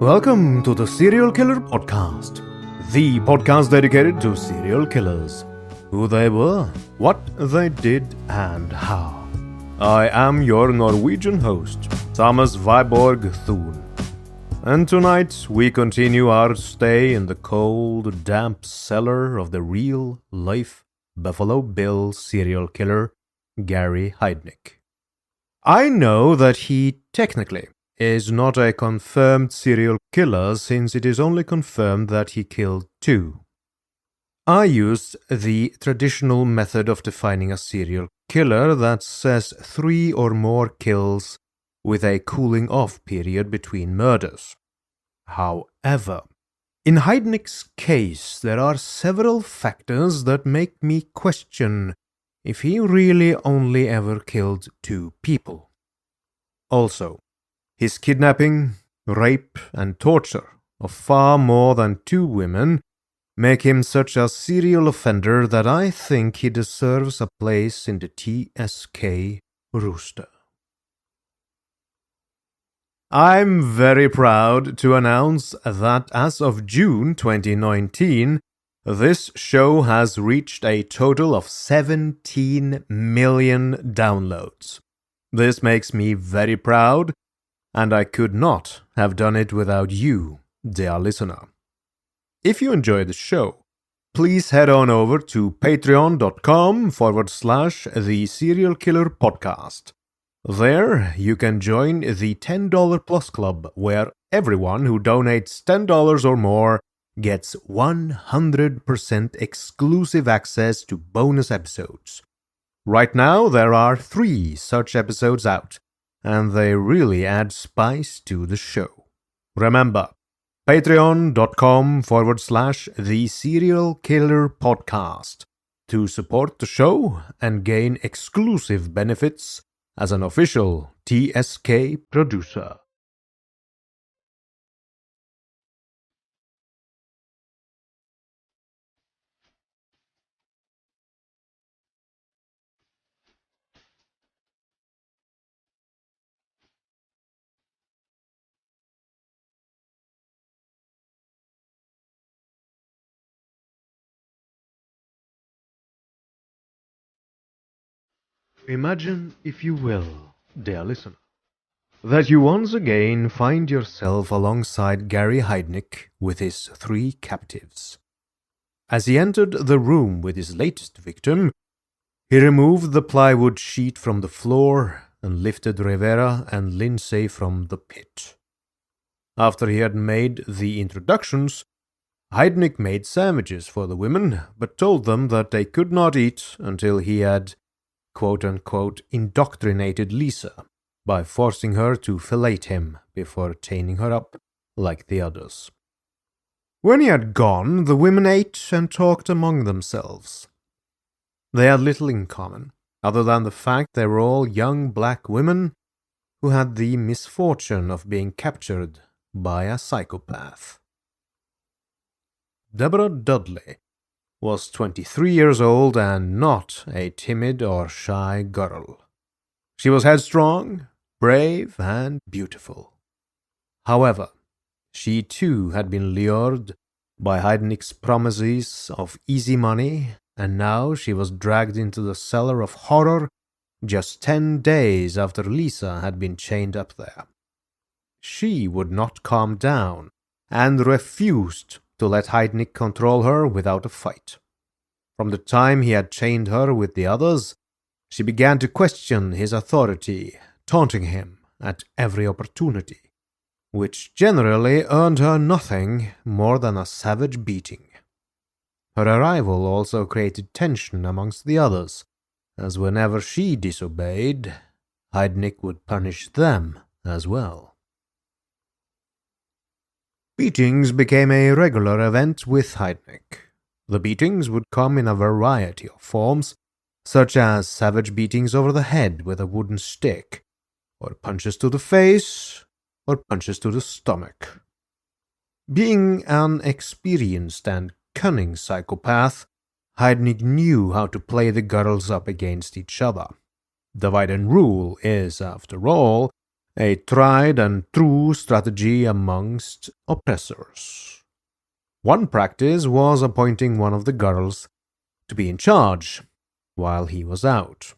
Welcome to the Serial Killer Podcast, the podcast dedicated to serial killers, who they were, what they did, and how. I am your Norwegian host, Thomas Viborg Thun, and tonight we continue our stay in the cold, damp cellar of the real-life Buffalo Bill serial killer, Gary Heidnik. I know that he technically is not a confirmed serial killer since it is only confirmed that he killed 2. I used the traditional method of defining a serial killer that says 3 or more kills with a cooling off period between murders. However, in Heidnik's case, there are several factors that make me question if he really only ever killed 2 people. Also, his kidnapping, rape, and torture of far more than 2 women make him such a serial offender that I think he deserves a place in the TSK roster. I'm very proud to announce that as of June 2019, this show has reached a total of 17 million downloads. This makes me very proud, and I could not have done it without you, dear listener. If you enjoy the show, please head on over to patreon.com/The Serial Killer Podcast. There, you can join the $10 Plus Club, where everyone who donates $10 or more gets 100% exclusive access to bonus episodes. Right now, there are 3 such episodes out, and they really add spice to the show. Remember, patreon.com/The Serial Killer Podcast to support the show and gain exclusive benefits as an official TSK producer. Imagine, if you will, dear listener, that you once again find yourself alongside Gary Heidnik with his 3 captives. As he entered the room with his latest victim, he removed the plywood sheet from the floor and lifted Rivera and Lindsay from the pit. After he had made the introductions, Heidnik made sandwiches for the women, but told them that they could not eat until he had quote-unquote indoctrinated Lisa by forcing her to fillet him before chaining her up like the others. When he had gone, the women ate and talked among themselves. They had little in common, other than the fact they were all young black women who had the misfortune of being captured by a psychopath. Deborah Dudley was 23 years old and not a timid or shy girl. She was headstrong, brave, and beautiful. However, she too had been lured by Heidnik's promises of easy money, and now she was dragged into the cellar of horror just 10 days after Lisa had been chained up there. She would not calm down and refused to let Heidnik control her without a fight. From the time he had chained her with the others, she began to question his authority, taunting him at every opportunity, which generally earned her nothing more than a savage beating. Her arrival also created tension amongst the others, as whenever she disobeyed, Heidnik would punish them as well. Beatings became a regular event with Heidnik. The beatings would come in a variety of forms, such as savage beatings over the head with a wooden stick, or punches to the face, or punches to the stomach. Being an experienced and cunning psychopath, Heidnik knew how to play the girls up against each other. Divide and rule is, after all, a tried and true strategy amongst oppressors. One practice was appointing one of the girls to be in charge while he was out.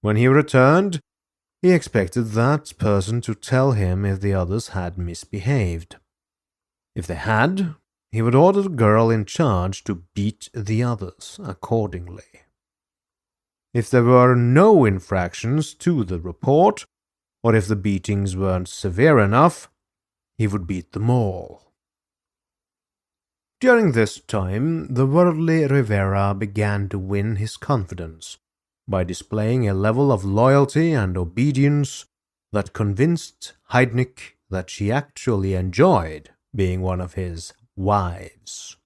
When he returned, he expected that person to tell him if the others had misbehaved. If they had, he would order the girl in charge to beat the others accordingly. If there were no infractions to the report, or if the beatings weren't severe enough, he would beat them all. During this time, the worldly Rivera began to win his confidence by displaying a level of loyalty and obedience that convinced Heidnik that she actually enjoyed being one of his wives.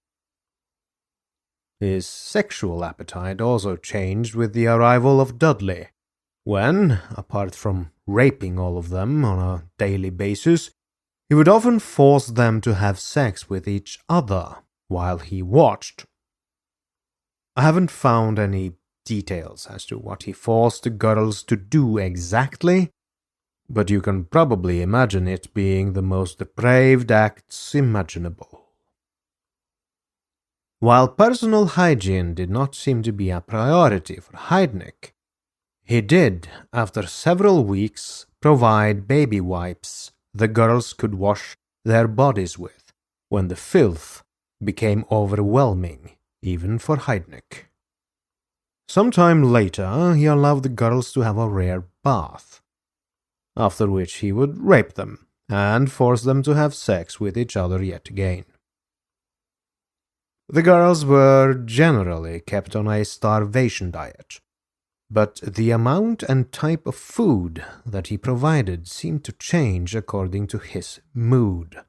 His sexual appetite also changed with the arrival of Dudley, when, apart from raping all of them on a daily basis, he would often force them to have sex with each other while he watched. I haven't found any details as to what he forced the girls to do exactly, but you can probably imagine it being the most depraved acts imaginable. While personal hygiene did not seem to be a priority for Heidnik, he did, after several weeks, provide baby wipes the girls could wash their bodies with when the filth became overwhelming, even for Heidnik. Sometime later, he allowed the girls to have a rare bath, after which he would rape them and force them to have sex with each other yet again. The girls were generally kept on a starvation diet, but the amount and type of food that he provided seemed to change according to his mood.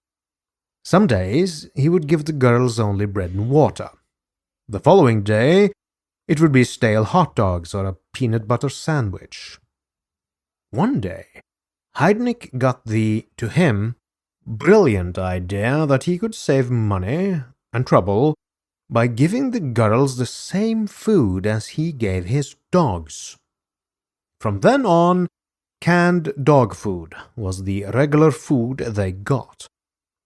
Some days he would give the girls only bread and water. The following day, it would be stale hot dogs or a peanut butter sandwich. One day, Heidnik got the, to him, brilliant idea that he could save money and trouble by giving the girls the same food as he gave his dogs. From then on, canned dog food was the regular food they got,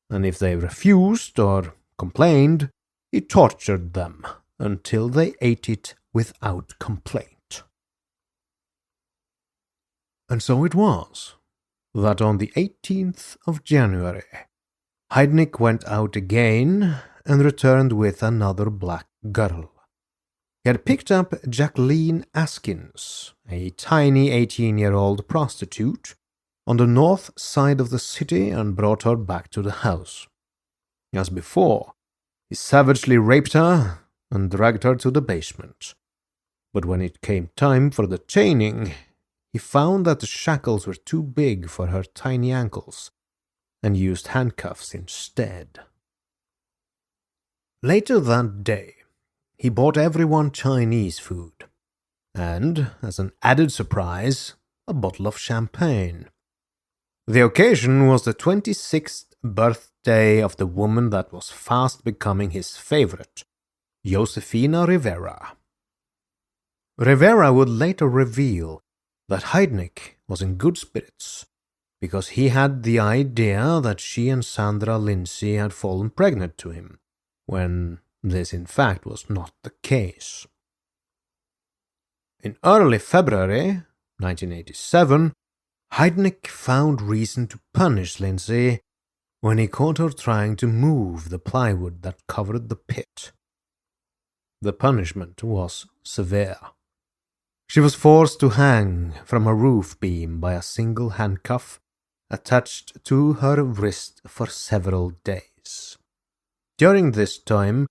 and if they refused or complained, he tortured them until they ate it without complaint. And so it was that on the 18th of January, Heidnik went out again and returned with another black girl. He had picked up Jacqueline Askins, a tiny 18-year-old prostitute, on the north side of the city and brought her back to the house. As before, he savagely raped her and dragged her to the basement. But when it came time for the chaining, he found that the shackles were too big for her tiny ankles and used handcuffs instead. Later that day, he bought everyone Chinese food, and, as an added surprise, a bottle of champagne. The occasion was the 26th birthday of the woman that was fast becoming his favorite, Josefina Rivera. Rivera would later reveal that Heidnik was in good spirits because he had the idea that she and Sandra Lindsay had fallen pregnant to him, when this in fact was not the case. In early February 1987, Heidnik found reason to punish Lindsay when he caught her trying to move the plywood that covered the pit. The punishment was severe. She was forced to hang from a roof beam by a single handcuff attached to her wrist for several days. During this time,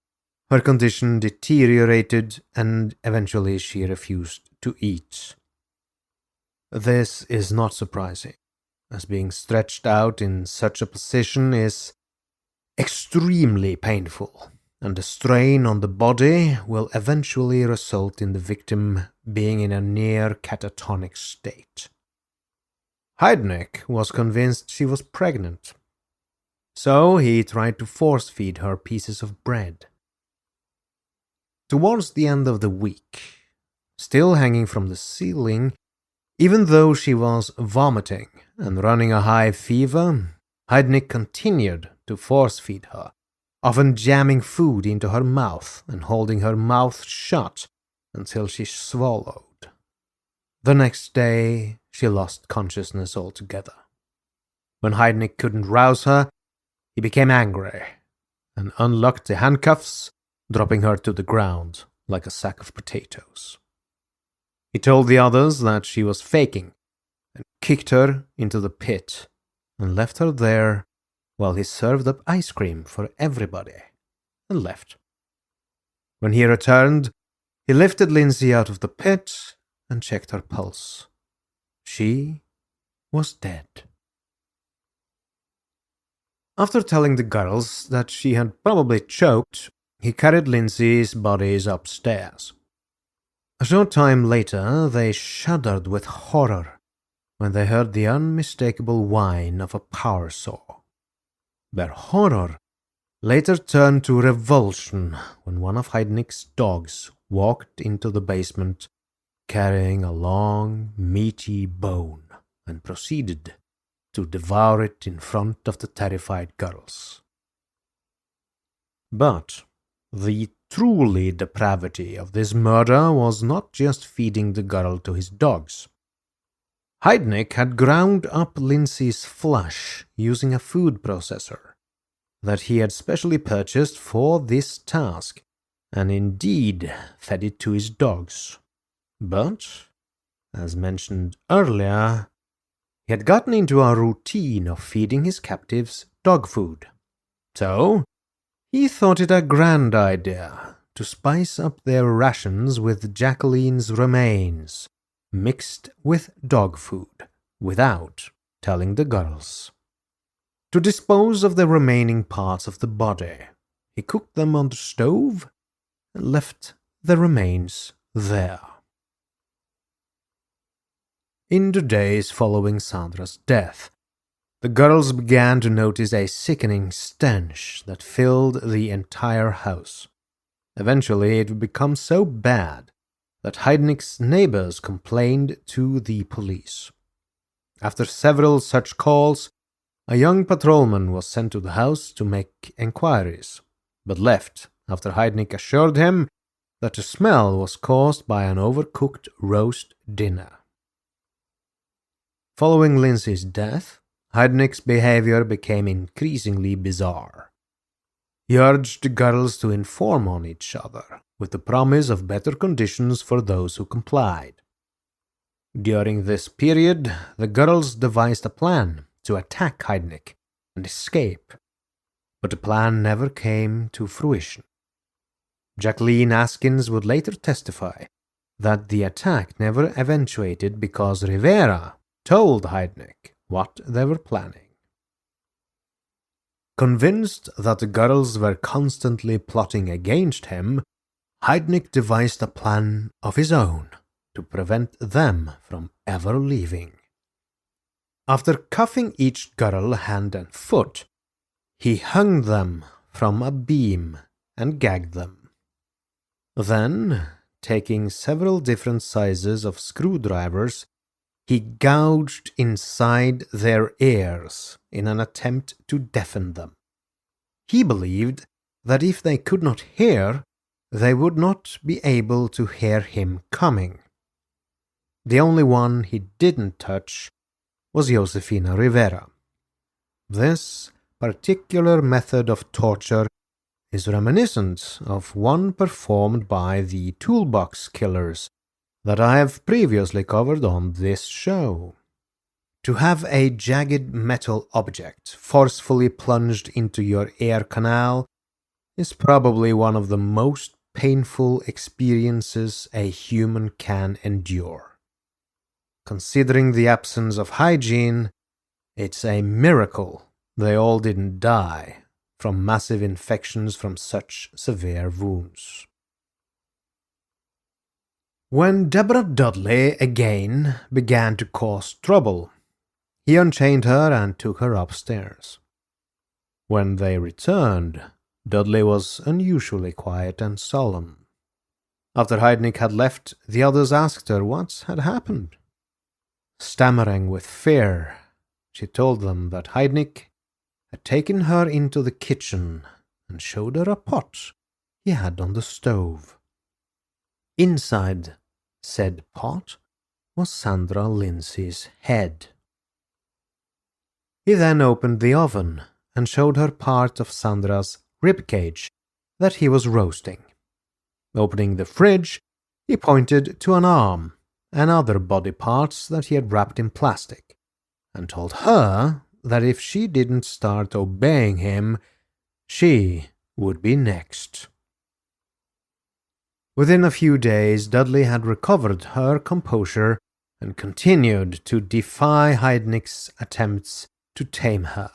her condition deteriorated and eventually she refused to eat. This is not surprising, as being stretched out in such a position is extremely painful, and the strain on the body will eventually result in the victim being in a near catatonic state. Heidnik was convinced she was pregnant, so he tried to force-feed her pieces of bread. Towards the end of the week, still hanging from the ceiling, even though she was vomiting and running a high fever, Heidnik continued to force-feed her, often jamming food into her mouth and holding her mouth shut until she swallowed. The next day, she lost consciousness altogether. When Heidnik couldn't rouse her, he became angry and unlocked the handcuffs, dropping her to the ground like a sack of potatoes. He told the others that she was faking and kicked her into the pit and left her there while he served up ice cream for everybody and left. When he returned, he lifted Lindsay out of the pit and checked her pulse. She was dead. After telling the girls that she had probably choked, he carried Lindsay's bodies upstairs. A short time later, they shuddered with horror when they heard the unmistakable whine of a power saw. Their horror later turned to revulsion when one of Heidnik's dogs walked into the basement carrying a long, meaty bone and proceeded to devour it in front of the terrified girls. But the truly depravity of this murder was not just feeding the girl to his dogs. Heidnik had ground up Lindsay's flesh using a food processor that he had specially purchased for this task, and indeed fed it to his dogs. But, as mentioned earlier, he had gotten into a routine of feeding his captives dog food. So, he thought it a grand idea to spice up their rations with Jacqueline's remains, mixed with dog food, without telling the girls. To dispose of the remaining parts of the body, he cooked them on the stove and left the remains there. In the days following Sandra's death, the girls began to notice a sickening stench that filled the entire house. Eventually, it would become so bad that Heidnik's neighbors complained to the police. After several such calls, a young patrolman was sent to the house to make enquiries, but left after Heidnik assured him that the smell was caused by an overcooked roast dinner. Following Lindsay's death, Heidnik's behavior became increasingly bizarre. He urged the girls to inform on each other, with the promise of better conditions for those who complied. During this period, the girls devised a plan to attack Heidnik and escape, but the plan never came to fruition. Jacqueline Askins would later testify that the attack never eventuated because Rivera told Heidnik what they were planning. Convinced that the girls were constantly plotting against him, Heidnik devised a plan of his own to prevent them from ever leaving. After cuffing each girl hand and foot, he hung them from a beam and gagged them. Then, taking several different sizes of screwdrivers, he gouged inside their ears in an attempt to deafen them. He believed that if they could not hear, they would not be able to hear him coming. The only one he didn't touch was Josefina Rivera. This particular method of torture is reminiscent of one performed by the toolbox killers that I have previously covered on this show. To have a jagged metal object forcefully plunged into your ear canal is probably one of the most painful experiences a human can endure. Considering the absence of hygiene, it's a miracle they all didn't die from massive infections from such severe wounds. When Deborah Dudley again began to cause trouble, he unchained her and took her upstairs. When they returned, Dudley was unusually quiet and solemn. After Heidnik had left, the others asked her what had happened. Stammering with fear, she told them that Heidnik had taken her into the kitchen and showed her a pot he had on the stove. Inside said pot was Sandra Lindsay's head. He then opened the oven and showed her part of Sandra's ribcage that he was roasting. Opening the fridge, he pointed to an arm and other body parts that he had wrapped in plastic, and told her that if she didn't start obeying him, she would be next. Within a few days, Dudley had recovered her composure and continued to defy Heidnik's attempts to tame her.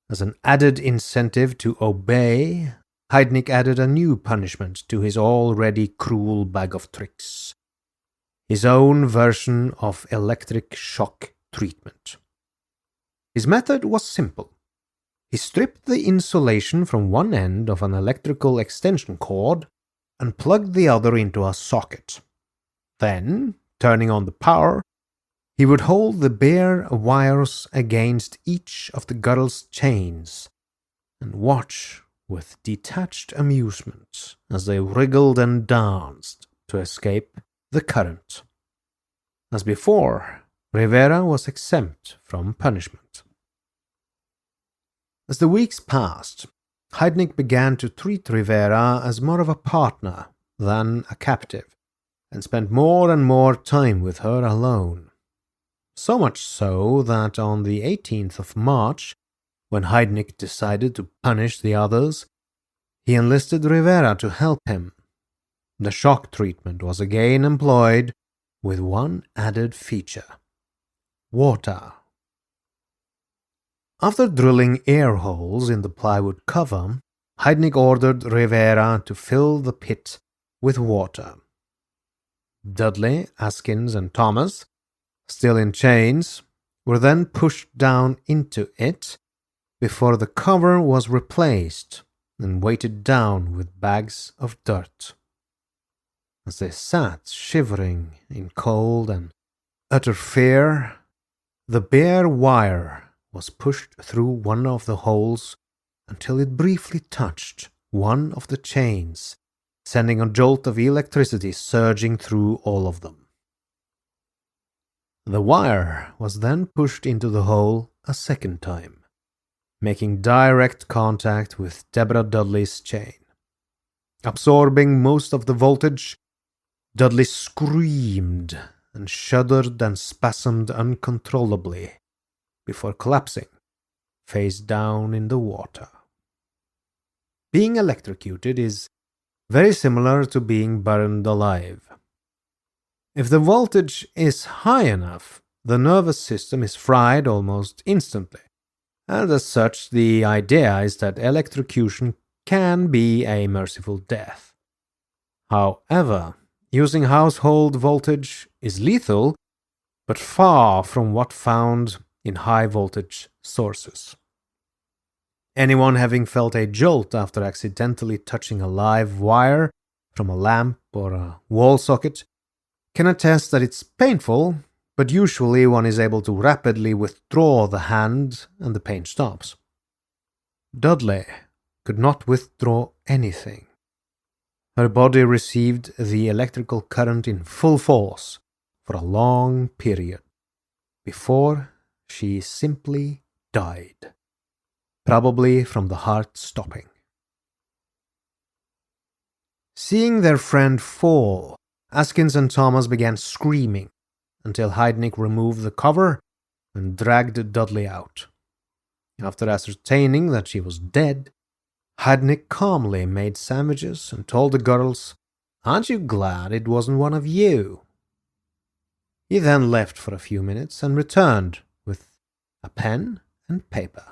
As an added incentive to obey, Heidnik added a new punishment to his already cruel bag of tricks: his own version of electric shock treatment. His method was simple. He stripped the insulation from one end of an electrical extension cord and plugged the other into a socket. Then, turning on the power, he would hold the bare wires against each of the girl's chains and watch with detached amusement as they wriggled and danced to escape the current. As before, Rivera was exempt from punishment. As the weeks passed, Heidnik began to treat Rivera as more of a partner than a captive, and spent more and more time with her alone. So much so that on the 18th of March, when Heidnik decided to punish the others, he enlisted Rivera to help him. The shock treatment was again employed, with one added feature: water. After drilling air holes in the plywood cover, Heidnik ordered Rivera to fill the pit with water. Dudley, Askins, and Thomas, still in chains, were then pushed down into it before the cover was replaced and weighted down with bags of dirt. As they sat shivering in cold and utter fear, the bare wire was pushed through one of the holes until it briefly touched one of the chains, sending a jolt of electricity surging through all of them. The wire was then pushed into the hole a second time, making direct contact with Deborah Dudley's chain. Absorbing most of the voltage, Dudley screamed and shuddered and spasmed uncontrollably before collapsing, face down in the water. Being electrocuted is very similar to being burned alive. If the voltage is high enough, the nervous system is fried almost instantly, and as such the idea is that electrocution can be a merciful death. However, using household voltage is lethal, but far from what found in high-voltage sources. Anyone having felt a jolt after accidentally touching a live wire from a lamp or a wall socket can attest that it's painful, but usually one is able to rapidly withdraw the hand and the pain stops. Dudley could not withdraw anything. Her body received the electrical current in full force for a long period before she simply died, probably from the heart stopping. Seeing their friend fall, Askins and Thomas began screaming until Heidnik removed the cover and dragged Dudley out. After ascertaining that she was dead, Heidnik calmly made sandwiches and told the girls, "Aren't you glad it wasn't one of you?" He then left for a few minutes and returned with a pen and paper.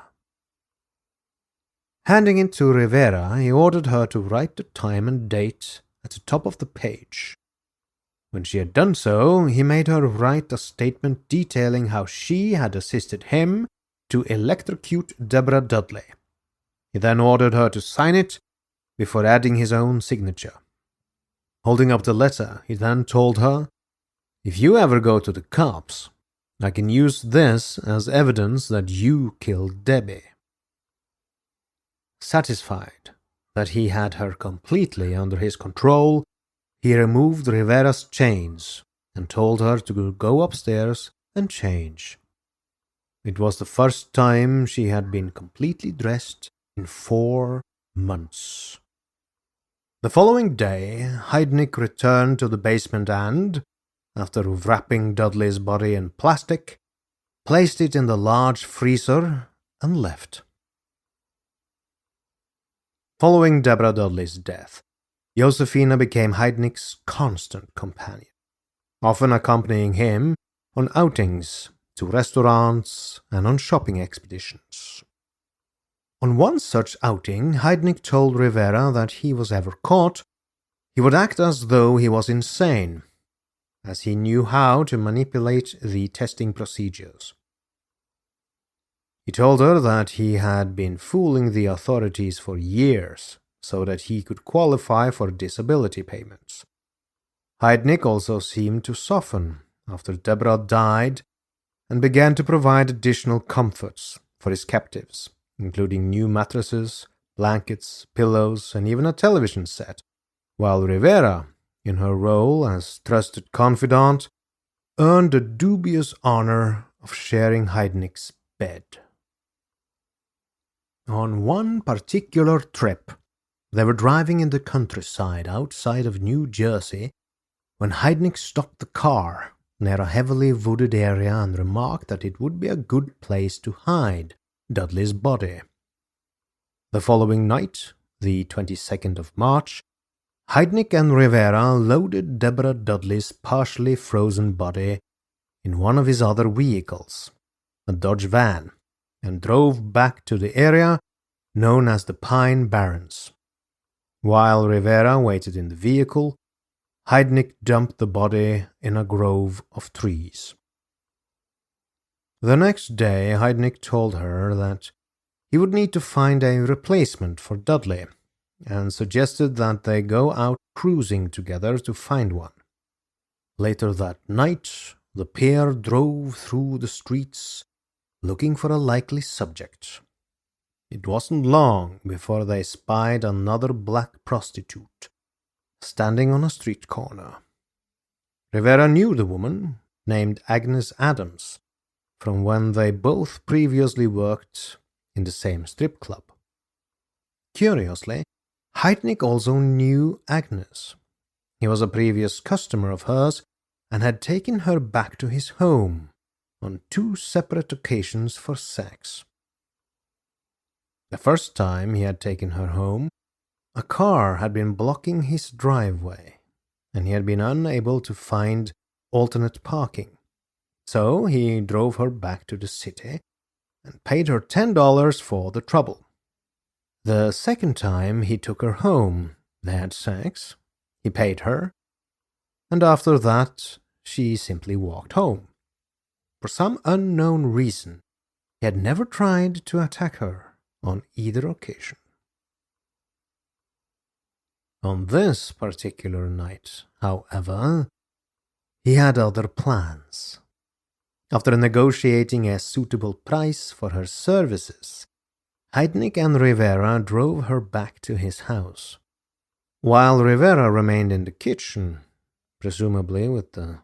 Handing it to Rivera, he ordered her to write the time and date at the top of the page. When she had done so, he made her write a statement detailing how she had assisted him to electrocute Deborah Dudley. He then ordered her to sign it before adding his own signature. Holding up the letter, he then told her, "If you ever go to the cops, I can use this as evidence that you killed Debbie. Satisfied that he had her completely under his control, he removed Rivera's chains and told her to go upstairs and change. It was the first time she had been completely dressed in 4 months. The following day, Heidnik returned to the basement and, after wrapping Dudley's body in plastic, placed it in the large freezer and left. Following Deborah Dudley's death, Josefina became Heidnik's constant companion, often accompanying him on outings to restaurants and on shopping expeditions. On one such outing, Heidnik told Rivera that he was ever caught, he would act as though he was insane, as he knew how to manipulate the testing procedures. He told her that he had been fooling the authorities for years so that he could qualify for disability payments. Heidnik also seemed to soften after Deborah died and began to provide additional comforts for his captives, including new mattresses, blankets, pillows, and even a television set, while Rivera, in her role as trusted confidant, earned the dubious honor of sharing Heidnik's bed. On one particular trip, they were driving in the countryside outside of New Jersey when Heidnik stopped the car near a heavily wooded area and remarked that it would be a good place to hide Dudley's body. The following night, the 22nd of March, Heidnik and Rivera loaded Deborah Dudley's partially frozen body in one of his other vehicles, a Dodge van, and drove back to the area known as the Pine Barrens. While Rivera waited in the vehicle, Heidnik dumped the body in a grove of trees. The next day, Heidnik told her that he would need to find a replacement for Dudley, and suggested that they go out cruising together to find one. Later that night, the pair drove through the streets looking for a likely subject. It wasn't long before they spied another black prostitute standing on a street corner. Rivera knew the woman, named Agnes Adams, from when they both previously worked in the same strip club. Curiously, Heidnik also knew Agnes. He was a previous customer of hers and had taken her back to his home on 2 separate occasions for sex. The first time he had taken her home, a car had been blocking his driveway, and he had been unable to find alternate parking. So he drove her back to the city and paid her $10 for the trouble. The second time he took her home, they had sex, he paid her, and after that she simply walked home. For some unknown reason, he had never tried to attack her on either occasion. On this particular night, however, he had other plans. After negotiating a suitable price for her services, Heidnik and Rivera drove her back to his house. While Rivera remained in the kitchen, presumably with the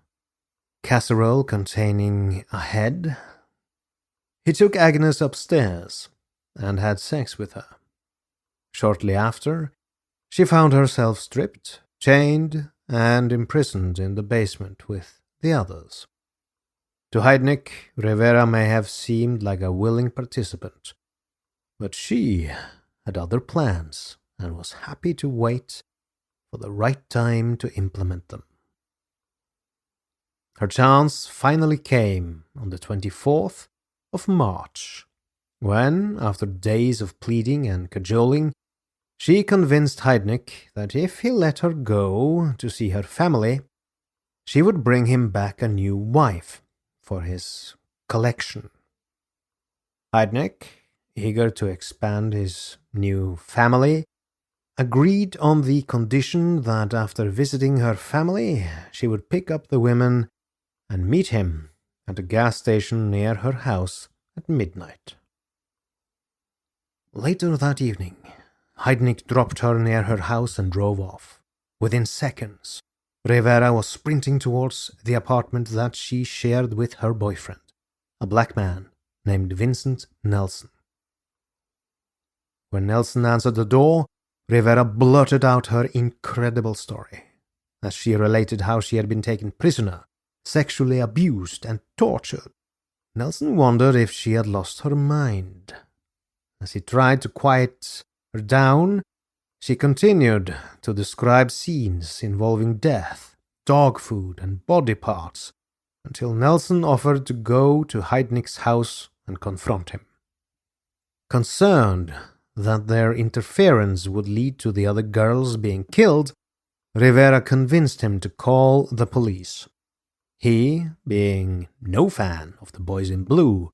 casserole containing a head, he took Agnes upstairs and had sex with her. Shortly after, she found herself stripped, chained, and imprisoned in the basement with the others. To Heidnik, Rivera may have seemed like a willing participant, but she had other plans and was happy to wait for the right time to implement them. Her chance finally came on the 24th of March, when, after days of pleading and cajoling, she convinced Heidnik that if he let her go to see her family, she would bring him back a new wife for his collection. Heidnik, eager to expand his new family, agreed on the condition that after visiting her family, she would pick up the women and meet him at a gas station near her house at midnight. Later that evening, Heidnik dropped her near her house and drove off. Within seconds, Rivera was sprinting towards the apartment that she shared with her boyfriend, a black man named Vincent Nelson. When Nelson answered the door, Rivera blurted out her incredible story, as she related how she had been taken prisoner, sexually abused, and tortured. Nelson wondered if she had lost her mind. As he tried to quiet her down, she continued to describe scenes involving death, dog food, and body parts, until Nelson offered to go to Heidnik's house and confront him. Concerned that their interference would lead to the other girls being killed, Rivera convinced him to call the police. He, being no fan of the boys in blue,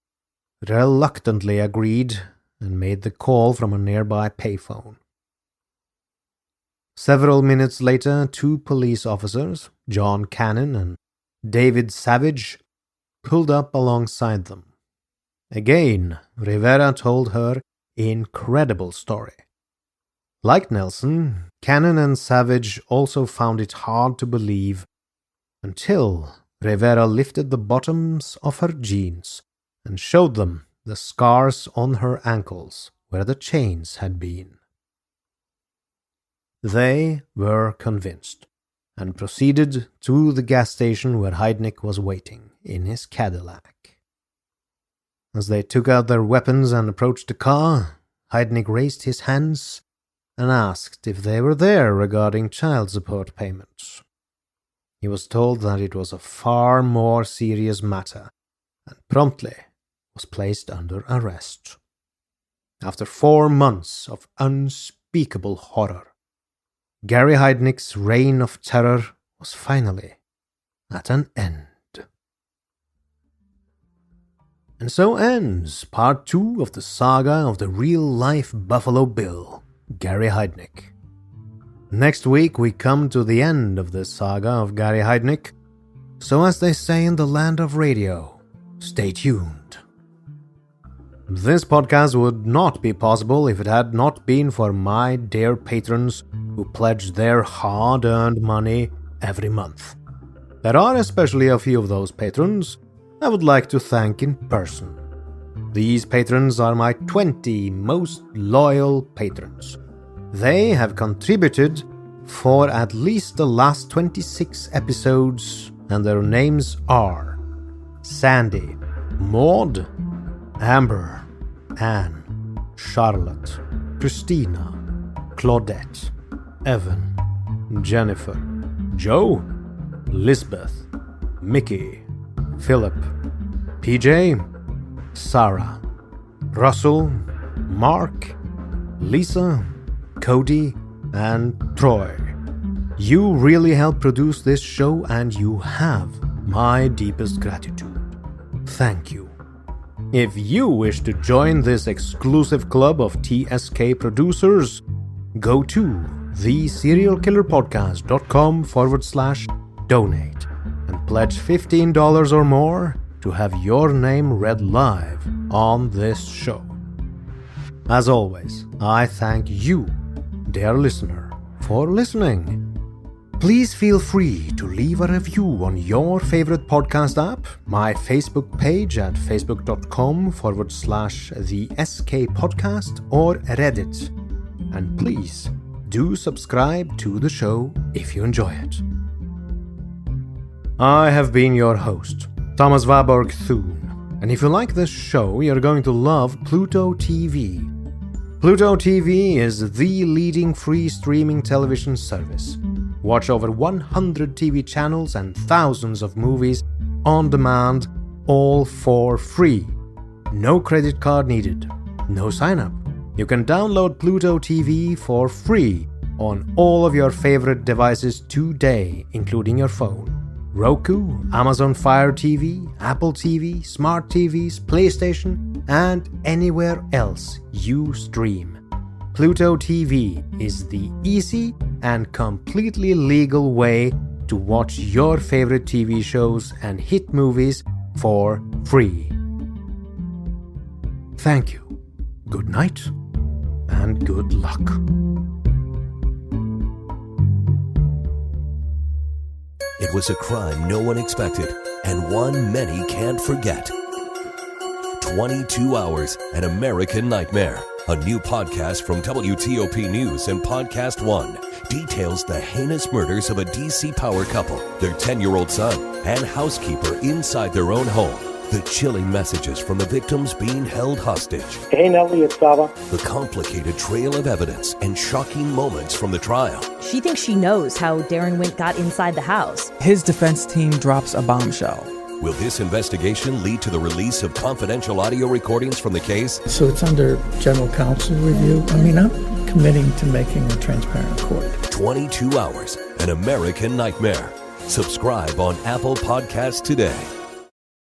reluctantly agreed and made the call from a nearby payphone. Several minutes later, 2 police officers, John Cannon and David Savage, pulled up alongside them. Again, Rivera told her incredible story. Like Nelson, Cannon and Savage also found it hard to believe until Rivera lifted the bottoms of her jeans and showed them the scars on her ankles where the chains had been. They were convinced and proceeded to the gas station where Heidnik was waiting in his Cadillac. As they took out their weapons and approached the car, Heidnik raised his hands and asked if they were there regarding child support payments. He was told that it was a far more serious matter and promptly was placed under arrest. After 4 months of unspeakable horror, Gary Heidnik's reign of terror was finally at an end. And so ends part 2 of the saga of the real-life Buffalo Bill, Gary Heidnik. Next week we come to the end of this saga of Gary Heidnik, so as they say in the land of radio, stay tuned. This podcast would not be possible if it had not been for my dear patrons who pledge their hard-earned money every month. There are especially a few of those patrons I would like to thank in person. These patrons are my 20 most loyal patrons. They have contributed for at least the last 26 episodes, and their names are Sandy, Maud, Amber, Anne, Charlotte, Christina, Claudette, Evan, Jennifer, Joe, Lisbeth, Mickey, Philip, PJ, Sarah, Russell, Mark, Lisa, Cody, and Troy. You really help produce this show and you have my deepest gratitude. Thank you. If you wish to join this exclusive club of TSK producers, go to theserialkillerpodcast.com/donate and pledge $15 or more to have your name read live on this show. As always, I thank you, dear listener, for listening. Please feel free to leave a review on your favorite podcast app, my Facebook page at facebook.com/the SK podcast, or Reddit. And please do subscribe to the show if you enjoy it. I have been your host, Thomas Warburg Thune, and if you like this show, you're going to love Pluto TV. Pluto TV is the leading free streaming television service. Watch over 100 TV channels and thousands of movies on demand, all for free. No credit card needed. No sign-up. You can download Pluto TV for free on all of your favorite devices today, including your phone. Roku, Amazon Fire TV, Apple TV, Smart TVs, PlayStation, and anywhere else you stream. Pluto TV is the easy and completely legal way to watch your favorite TV shows and hit movies for free. Thank you, good night, and good luck. It was a crime no one expected, and one many can't forget. 22 Hours, An American Nightmare. A new podcast from WTOP News and Podcast One details the heinous murders of a D.C. power couple, their 10-year-old son, and housekeeper inside their own home. The chilling messages from the victims being held hostage. Hey, Nellie, it's Saba. The complicated trail of evidence and shocking moments from the trial. She thinks she knows how Darren Wint got inside the house. His defense team drops a bombshell. Will this investigation lead to the release of confidential audio recordings from the case? So it's under general counsel review. I mean, I'm committing to making a transparent court. 22 Hours, An American Nightmare. Subscribe on Apple Podcasts today.